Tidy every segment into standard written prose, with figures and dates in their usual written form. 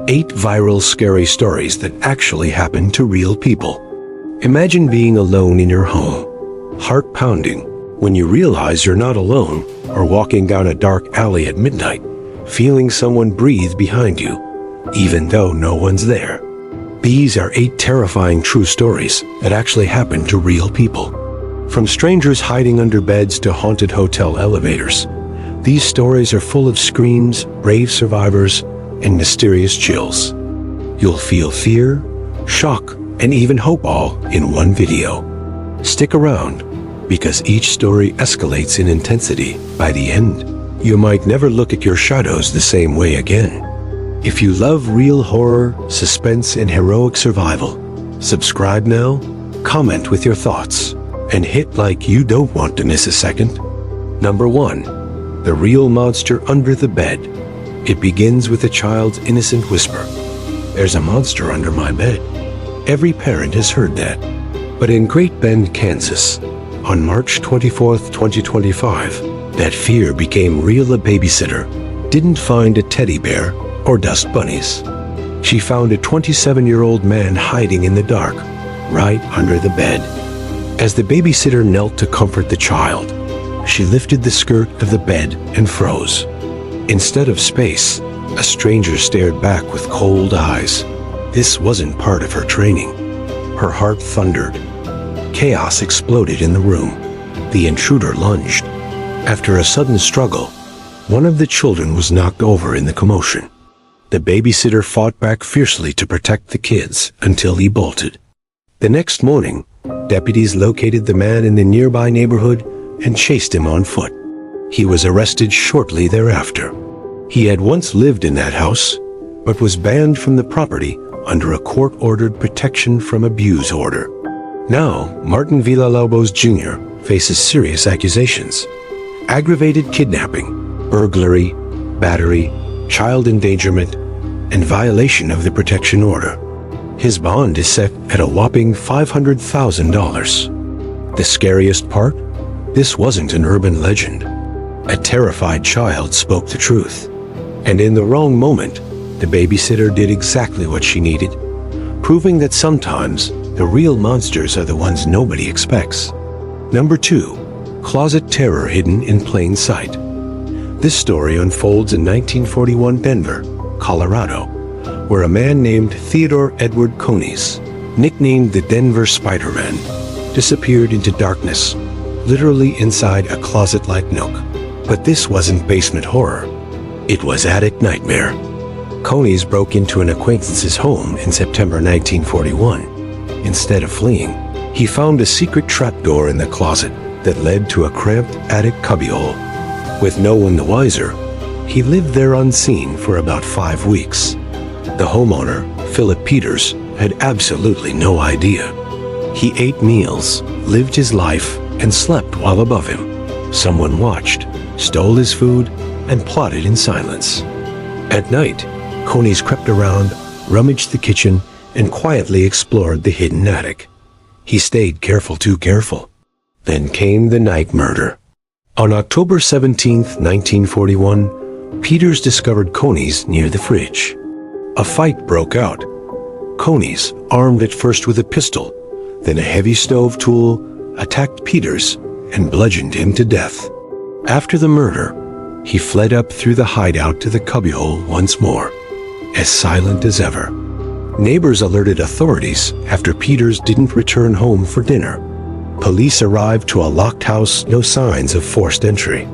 8 viral scary stories that actually happened to real people. Imagine being alone in your home, heart pounding, when you realize you're not alone, or walking down a dark alley at midnight, feeling someone breathe behind you, even though no one's there. These are 8 terrifying true stories that actually happened to real people. From strangers hiding under beds to haunted hotel elevators, these stories are full of screams, brave survivors, and mysterious chills. You'll feel fear, shock, and even hope all in one video. Stick around, because each story escalates in intensity. By the end, you might never look at your shadows the same way again. If you love real horror, suspense, and heroic survival, subscribe now, comment with your thoughts, and hit like you don't want to miss a second. Number 1. The real monster under the bed. It begins with a child's innocent whisper. "There's a monster under my bed." Every parent has heard that. But in Great Bend, Kansas, on March 24, 2025, that fear became real. A babysitter didn't find a teddy bear or dust bunnies. She found a 27-year-old man hiding in the dark, right under the bed. As the babysitter knelt to comfort the child, she lifted the skirt of the bed and froze. Instead of space, a stranger stared back with cold eyes. This wasn't part of her training. Her heart thundered. Chaos exploded in the room. The intruder lunged. After a sudden struggle, one of the children was knocked over in the commotion. The babysitter fought back fiercely to protect the kids until he bolted. The next morning, deputies located the man in the nearby neighborhood and chased him on foot. He was arrested shortly thereafter. He had once lived in that house, but was banned from the property under a court-ordered protection from abuse order. Now, Martin Villalobos Jr. faces serious accusations: aggravated kidnapping, burglary, battery, child endangerment, and violation of the protection order. His bond is set at a whopping $500,000. The scariest part? This wasn't an urban legend. A terrified child spoke the truth. And in the wrong moment, the babysitter did exactly what she needed, proving that sometimes the real monsters are the ones nobody expects. Number 2. Closet terror hidden in plain sight. This story unfolds in 1941 Denver, Colorado, where a man named Theodore Edward Coneys, nicknamed the Denver Spider-Man, disappeared into darkness, literally inside a closet-like nook. But this wasn't basement horror. It was attic nightmare. Coneys broke into an acquaintance's home in September 1941. Instead of fleeing, he found a secret trapdoor in the closet that led to a cramped attic cubbyhole. With no one the wiser, he lived there unseen for about 5 weeks. The homeowner, Philip Peters, had absolutely no idea. He ate meals, lived his life, and slept while above him. Someone watched, stole his food, and plotted in silence. At night, Coneys crept around, rummaged the kitchen, and quietly explored the hidden attic. He stayed careful, too careful. Then came the night murder. On October 17, 1941, Peters discovered Coneys near the fridge. A fight broke out. Coneys, armed at first with a pistol, then a heavy stove tool, attacked Peters and bludgeoned him to death. After the murder, he fled up through the hideout to the cubbyhole once more, as silent as ever. Neighbors alerted authorities after Peters didn't return home for dinner. Police arrived to a locked house, no signs of forced entry.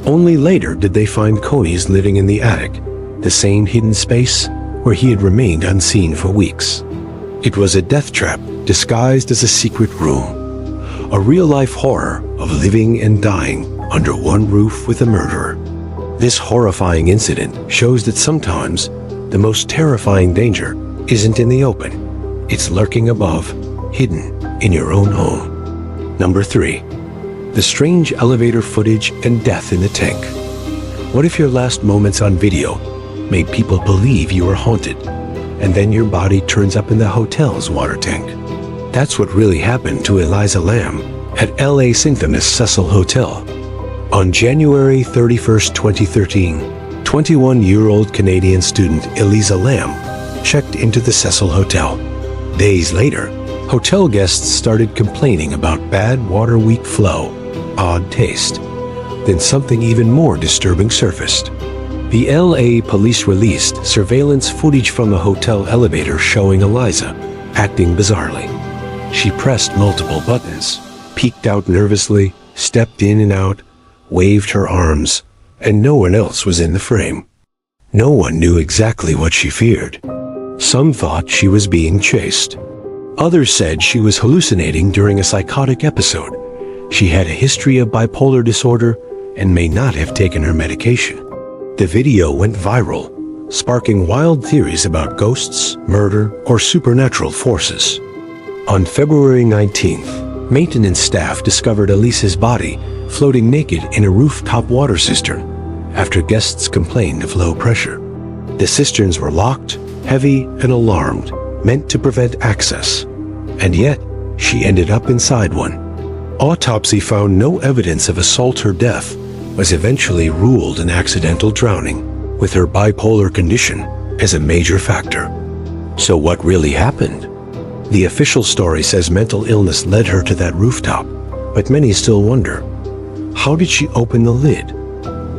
Only later did they find Coneys living in the attic, the same hidden space where he had remained unseen for weeks. It was a death trap disguised as a secret room. A real-life horror of living and dying under one roof with a murderer. This horrifying incident shows that sometimes the most terrifying danger isn't in the open. It's lurking above, hidden in your own home. Number 3. The strange elevator footage and death in the tank. What if your last moments on video made people believe you were haunted, and then your body turns up in the hotel's water tank? That's what really happened to Eliza Lamb at LA's infamous Cecil Hotel. On January 31, 2013, 21-year-old Canadian student Eliza Lamb checked into the Cecil Hotel. Days later, hotel guests started complaining about bad water weak flow, odd taste. Then something even more disturbing surfaced. The LA police released surveillance footage from the hotel elevator showing Eliza acting bizarrely. She pressed multiple buttons, peeked out nervously, stepped in and out, waved her arms, and no one else was in the frame. No one knew exactly what she feared. Some thought she was being chased. Others said she was hallucinating during a psychotic episode. She had a history of bipolar disorder and may not have taken her medication. The video went viral, sparking wild theories about ghosts, murder, or supernatural forces. On February 19th, maintenance staff discovered Elisa's body floating naked in a rooftop water cistern after guests complained of low pressure. The cisterns were locked, heavy, and alarmed, meant to prevent access. And yet, she ended up inside one. Autopsy found no evidence of assault or death, was eventually ruled an accidental drowning, with her bipolar condition as a major factor. So what really happened? The official story says mental illness led her to that rooftop, but many still wonder, how did she open the lid?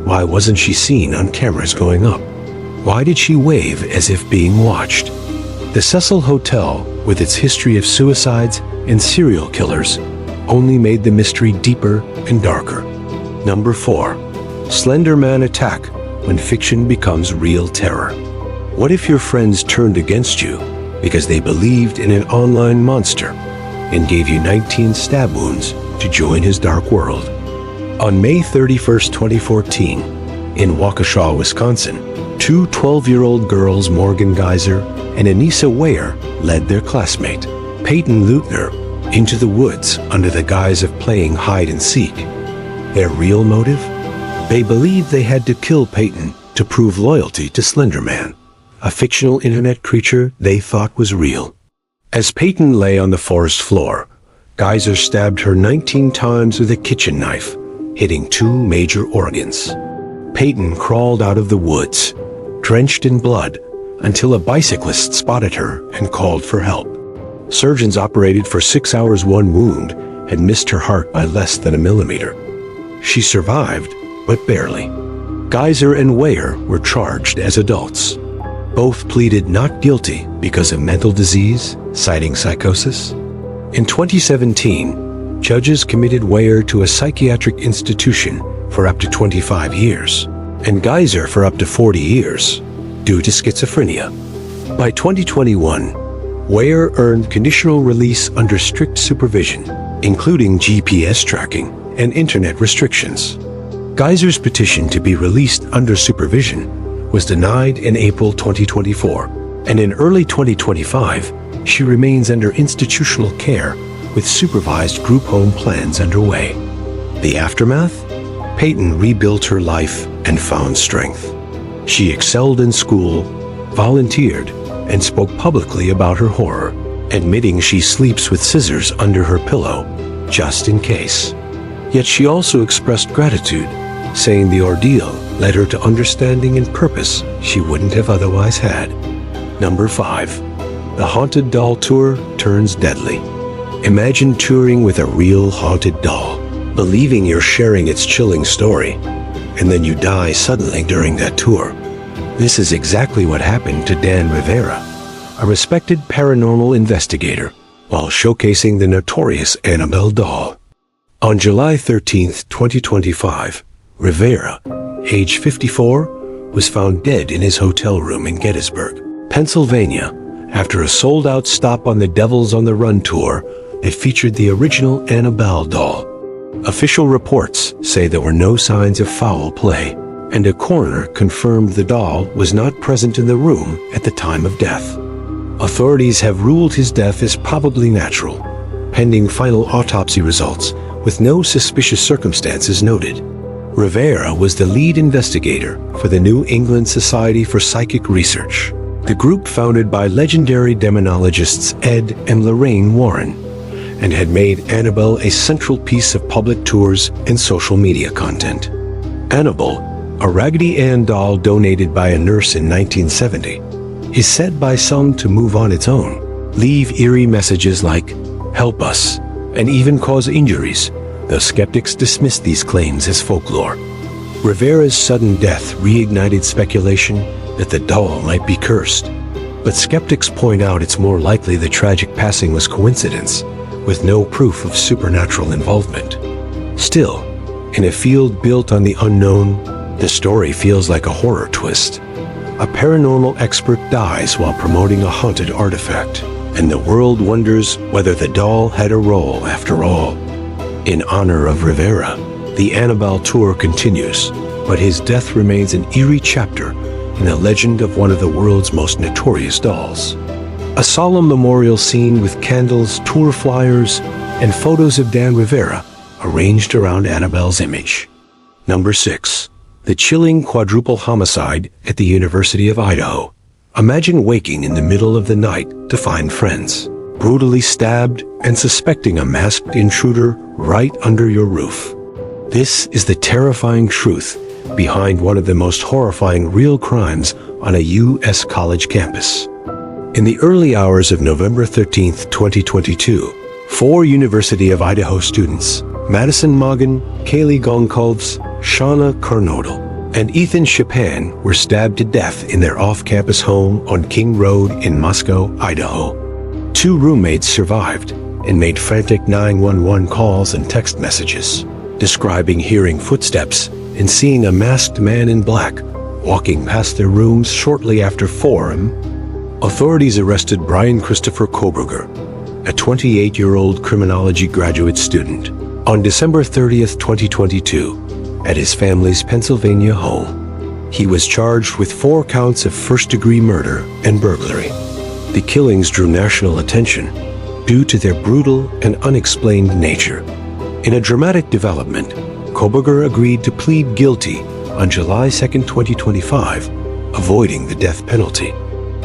Why wasn't she seen on cameras going up? Why did she wave as if being watched? The Cecil Hotel, with its history of suicides and serial killers, only made the mystery deeper and darker. Number 4. Slender Man attack when fiction becomes real terror. What if your friends turned against you because they believed in an online monster and gave you 19 stab wounds to join his dark world? On May 31st, 2014, in Waukesha, Wisconsin, two 12-year-old girls, Morgan Geyser and Anissa Weyer, led their classmate, Peyton Leutner, into the woods under the guise of playing hide and seek. Their real motive? They believed they had to kill Peyton to prove loyalty to Slender Man, a fictional internet creature they thought was real. As Peyton lay on the forest floor, Geyser stabbed her 19 times with a kitchen knife, hitting 2 major organs. Peyton crawled out of the woods, drenched in blood, until a bicyclist spotted her and called for help. Surgeons operated for 6 hours. One wound had missed her heart by less than a millimeter. She survived, but barely. Geyser and Weyer were charged as adults. Both pleaded not guilty because of mental disease, citing psychosis. In 2017, judges committed Weyer to a psychiatric institution for up to 25 years, and Geyser for up to 40 years, due to schizophrenia. By 2021, Weyer earned conditional release under strict supervision, including GPS tracking and internet restrictions. Geyser's petition to be released under supervision was denied in April 2024, and in early 2025, she remains under institutional care with supervised group home plans underway. The aftermath? Peyton rebuilt her life and found strength. She excelled in school, volunteered, and spoke publicly about her horror, admitting she sleeps with scissors under her pillow, just in case. Yet she also expressed gratitude, saying the ordeal led her to understanding and purpose she wouldn't have otherwise had. Number 5. The Haunted Doll Tour turns deadly. Imagine touring with a real haunted doll, believing you're sharing its chilling story, and then you die suddenly during that tour. This is exactly what happened to Dan Rivera, a respected paranormal investigator, while showcasing the notorious Annabelle doll. On July 13, 2025, Rivera, age 54, was found dead in his hotel room in Gettysburg, Pennsylvania, after a sold-out stop on the Devils on the Run tour that featured the original Annabelle doll. Official reports say there were no signs of foul play, and a coroner confirmed the doll was not present in the room at the time of death. Authorities have ruled his death as probably natural, pending final autopsy results, with no suspicious circumstances noted. Rivera was the lead investigator for the New England Society for Psychic Research, the group founded by legendary demonologists Ed and Lorraine Warren, and had made Annabelle a central piece of public tours and social media content. Annabelle, a Raggedy Ann doll donated by a nurse in 1970, is said by some to move on its own, leave eerie messages like, "Help us," and even cause injuries, though skeptics dismiss these claims as folklore. Rivera's sudden death reignited speculation that the doll might be cursed, but skeptics point out it's more likely the tragic passing was coincidence, with no proof of supernatural involvement. Still, in a field built on the unknown, the story feels like a horror twist. A paranormal expert dies while promoting a haunted artifact, and the world wonders whether the doll had a role after all. In honor of Rivera, the Annabelle tour continues, but his death remains an eerie chapter in the legend of one of the world's most notorious dolls. A solemn memorial scene with candles, tour flyers, and photos of Dan Rivera arranged around Annabelle's image. Number 6. The chilling quadruple homicide at the University of Idaho. Imagine waking in the middle of the night to find friends brutally stabbed and suspecting a masked intruder right under your roof. This is the terrifying truth behind one of the most horrifying real crimes on a U.S. college campus. In the early hours of November 13, 2022, 4 University of Idaho students, Madison Mogin, Kaylee Goncalves, Shauna Carnodal, and Ethan Chapin, were stabbed to death in their off-campus home on King Road in Moscow, Idaho. 2 roommates survived and made frantic 911 calls and text messages, describing hearing footsteps and seeing a masked man in black walking past their rooms shortly after 4 a.m. Authorities arrested Brian Christopher Koberger, a 28-year-old criminology graduate student, on December 30, 2022, at his family's Pennsylvania home. He was charged with 4 counts of first-degree murder and burglary. The killings drew national attention due to their brutal and unexplained nature. In a dramatic development, Koberger agreed to plead guilty on July 2, 2025, avoiding the death penalty.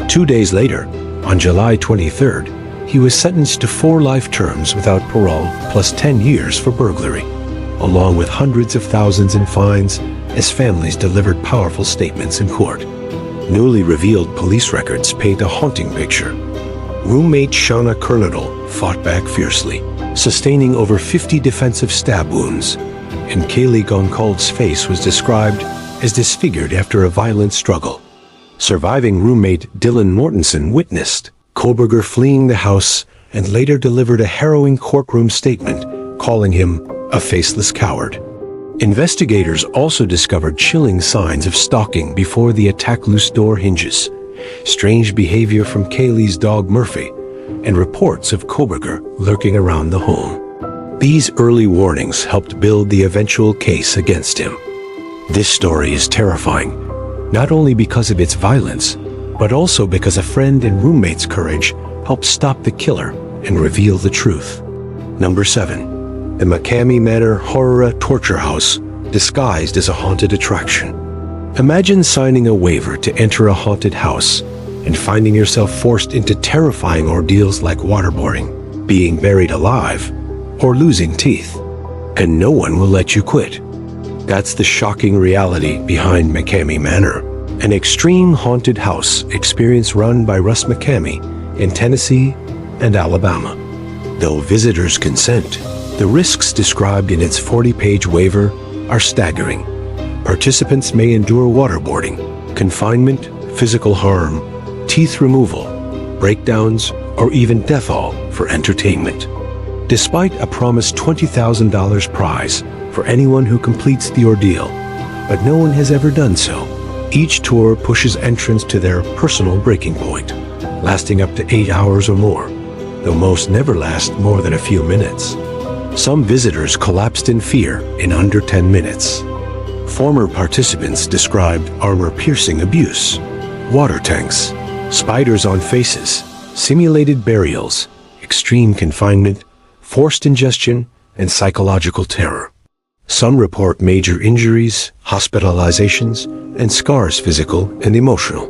2 days later, on July 23rd, he was sentenced to 4 life terms without parole plus 10 years for burglary, along with hundreds of thousands in fines as families delivered powerful statements in court. Newly revealed police records paint a haunting picture. Roommate Shauna Carnodal fought back fiercely, sustaining over 50 defensive stab wounds, and Kaylee Goncalves' face was described as disfigured after a violent struggle. Surviving roommate Dylan Mortensen witnessed Koberger fleeing the house and later delivered a harrowing courtroom statement calling him a faceless coward. Investigators also discovered chilling signs of stalking before the attack: loose door hinges, strange behavior from Kaylee's dog Murphy, and reports of Koberger lurking around the home. These early warnings helped build the eventual case against him. This story is terrifying, not only because of its violence, but also because a friend and roommate's courage helped stop the killer and reveal the truth. Number 7. The McCamey Manor Horror Torture House, disguised as a haunted attraction. Imagine signing a waiver to enter a haunted house and finding yourself forced into terrifying ordeals like waterboarding, being buried alive, or losing teeth. And no one will let you quit. That's the shocking reality behind McCamey Manor, an extreme haunted house experience run by Russ McCamey in Tennessee and Alabama. Though visitors consent, the risks described in its 40-page waiver are staggering. Participants may endure waterboarding, confinement, physical harm, teeth removal, breakdowns, or even death all for entertainment. Despite a promised $20,000 prize for anyone who completes the ordeal, but no one has ever done so. Each tour pushes entrants to their personal breaking point, lasting up to 8 hours or more, though most never last more than a few minutes. Some visitors collapsed in fear in under 10 minutes. Former participants described armor-piercing abuse, water tanks, spiders on faces, simulated burials, extreme confinement, forced ingestion, and psychological terror. Some report major injuries, hospitalizations, and scars, physical and emotional.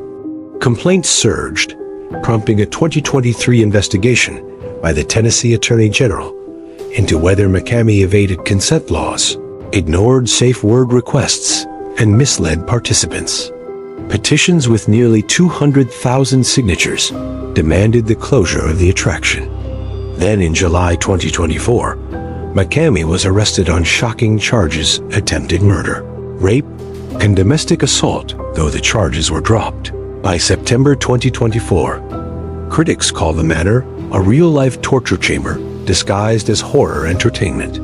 Complaints surged, prompting a 2023 investigation by the Tennessee Attorney General into whether McCamey evaded consent laws, ignored safe word requests, and misled participants. Petitions with nearly 200,000 signatures demanded the closure of the attraction. Then in July 2024, McCamey was arrested on shocking charges: attempted murder, rape, and domestic assault, though the charges were dropped. By September 2024, critics call the manor a real-life torture chamber disguised as horror entertainment.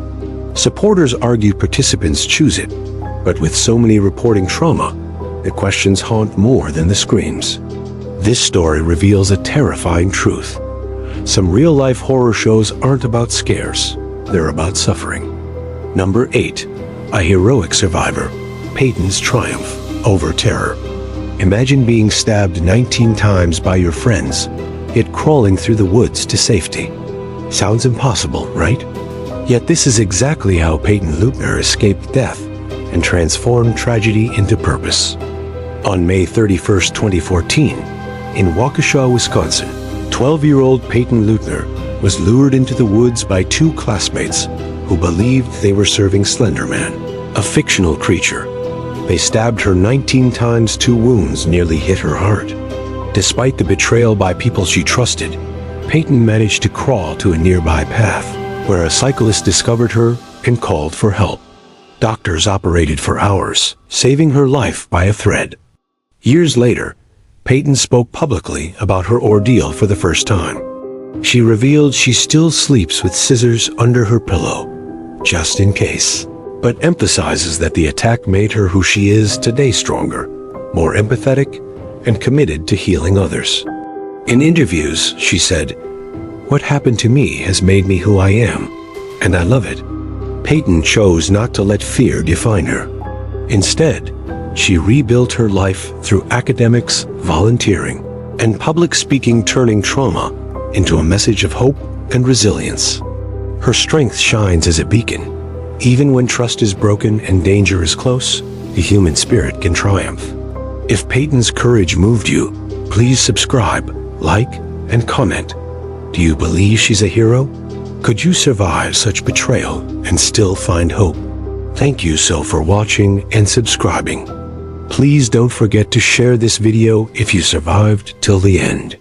Supporters argue participants choose it, but with so many reporting trauma, the questions haunt more than the screams. This story reveals a terrifying truth. Some real-life horror shows aren't about scares, they're about suffering. Number 8. A heroic survivor. Peyton's triumph over terror. Imagine being stabbed 19 times by your friends, yet crawling through the woods to safety. Sounds impossible, right? Yet this is exactly how Peyton Leutner escaped death and transformed tragedy into purpose. On May 31, 2014, in Waukesha, Wisconsin, 12-year-old Peyton Leutner was lured into the woods by two classmates who believed they were serving Slender Man, a fictional creature. They stabbed her 19 times. 2 wounds nearly hit her heart. Despite the betrayal by people she trusted, Peyton managed to crawl to a nearby path, where a cyclist discovered her and called for help. Doctors operated for hours, saving her life by a thread. Years later, Peyton spoke publicly about her ordeal for the first time. She revealed she still sleeps with scissors under her pillow, just in case, but emphasizes that the attack made her who she is today: stronger, more empathetic, and committed to healing others. In interviews, she said, "What happened to me has made me who I am, and I love it." Peyton chose not to let fear define her. Instead, she rebuilt her life through academics, volunteering, and public speaking, turning trauma into a message of hope and resilience. Her strength shines as a beacon. Even when trust is broken and danger is close, the human spirit can triumph. If Peyton's courage moved you, please subscribe, like, and comment. Do you believe she's a hero? Could you survive such betrayal and still find hope? Thank you so for watching and subscribing. Please don't forget to share this video if you survived till the end.